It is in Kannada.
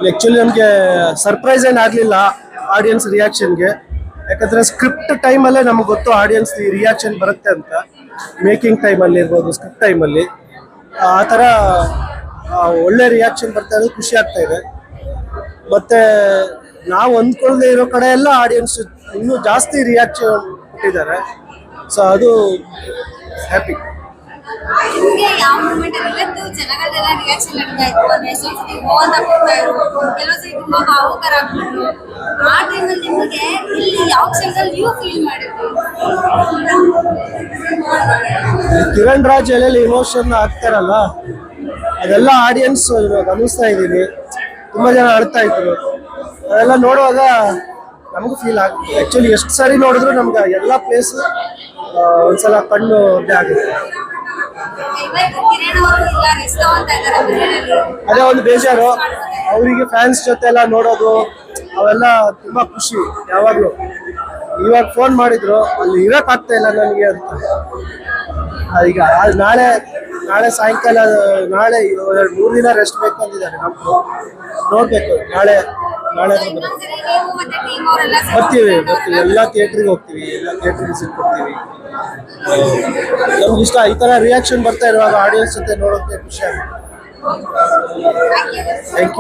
ಆ್ಯಕ್ಚುಲಿ ನಮಗೆ ಸರ್ಪ್ರೈಸ್ ಏನು ಆಗಲಿಲ್ಲ ಆಡಿಯನ್ಸ್ ರಿಯಾಕ್ಷನ್ಗೆ. ಯಾಕಂದರೆ ಸ್ಕ್ರಿಪ್ಟ್ ಟೈಮಲ್ಲೇ ನಮಗೆ ಗೊತ್ತು ಆಡಿಯನ್ಸ್ ರಿಯಾಕ್ಷನ್ ಬರುತ್ತೆ ಅಂತ. ಮೇಕಿಂಗ್ ಟೈಮಲ್ಲಿ ಇರ್ಬೋದು, ಸ್ಕ್ರಿಪ್ಟ್ ಟೈಮಲ್ಲಿ ಆ ಥರ ಒಳ್ಳೆ ರಿಯಾಕ್ಷನ್ ಬರ್ತಾ ಇರೋದು ಖುಷಿ ಆಗ್ತಾ ಇದೆ. ಮತ್ತು ನಾವು ಅಂದ್ಕೊಳ್ಳದೆ ಇರೋ ಕಡೆ ಎಲ್ಲ ಆಡಿಯನ್ಸ್ ಇನ್ನೂ ಜಾಸ್ತಿ ರಿಯಾಕ್ಷನ್ ಕೊಟ್ಟಿದ್ದಾರೆ. ಸೊ ಅದು ಹ್ಯಾಪಿ. ನಿಮಗೆ ಯಾವ ಮೂಮೆಂಟ್ ಅಲ್ಲಿ ಇವತ್ತು ಜನಗಳದೆಲ್ಲ ರಿಯಾಕ್ಷನ್ ನಡೀತಾ ಇತ್ತು ಅಂದ್ರೆ ಎಷ್ಟೊಂದು ಸತಿ ಗೋಲ್ ಆಗ್ತಾ ಇದ್ರು, ಕೆಲವು ಸತಿ ತುಂಬಾ ಭಾವುಕರ ಆಗ್ಬಿಟ್ರು. ಆ ಟೈಮಲ್ಲಿ ನಿಮಗೆ ಇಲ್ಲಿ ಯಾವ ಕ್ಷಣದಲ್ಲಿ ನೀವು ಫೀಲ್ ಮಾಡಿದ್ರಿ? ಕಿರಣ್ ರಾಜ್ ಎಲ್ಲೆಲ್ಲಿ ಇಮೋಷನ್ ಆಗ್ತಾರಲ್ಲ ಅದೆಲ್ಲ ಆಡಿಯನ್ಸ್ ಗಮನಿಸ್ತಾ ಇದ್ದೀನಿ. ತುಂಬ ಜನ ಅಳ್ತಾ ಇದ್ರು. ಅದೆಲ್ಲ ನೋಡುವಾಗ ನಮಗೂ ಫೀಲ್ ಆಗುತ್ತೆ. ಆ್ಯಕ್ಚುಲಿ ಎಷ್ಟು ಸಾರಿ ನೋಡಿದ್ರು ನಮ್ಗೆ ಎಲ್ಲ ಪ್ಲೇಸ್ ಒಂದ್ಸಲ ಕಣ್ಣು ಒಡ್ಡೆ ಆಗುತ್ತೆ. ಅದೇ ಒಂದು ಬೇಜಾರು. ಅವರಿಗೆ ಫ್ಯಾನ್ಸ್ ಜೊತೆ ಎಲ್ಲ ನೋಡೋದು ಅವೆಲ್ಲ ತುಂಬಾ ಖುಷಿ. ಯಾವಾಗಲೂ ಇವಾಗ ಫೋನ್ ಮಾಡಿದ್ರು, ಅಲ್ಲಿ ಇರೋಕ್ಕಾಗ್ತಾ ಇಲ್ಲ ನನಗೆ ಅಂತ. ಈಗ ನಾಳೆ ಸಾಯಂಕಾಲ, ನಾಳೆ 3 ದಿನ ರೆಸ್ಟ್ ಬೇಕು ಅಂದಿದ್ದಾರೆ. ನಮ್ಗೆ ನೋಡ್ಬೇಕು. ನಾಳೆ ಬರ್ತೀವಿ ಎಲ್ಲ ಥಿಯೇಟ್ರಿಗೆ ಹೋಗ್ತೀವಿ, ಎಲ್ಲ ಥಿಯೇಟ್ರಿಗೆ ವಿಸಿಟ್ ಕೊಡ್ತೀವಿ. ನಮ್ಗೆ ಇಷ್ಟ ಈ ಥರ ರಿಯಾಕ್ಷನ್ ಬರ್ತಾ ಇರುವಾಗ ಆಡಿಯನ್ಸ್ ಜೊತೆ ನೋಡೋಕ್ಕೆ ಖುಷಿ ಆಗುತ್ತೆ. Thank you.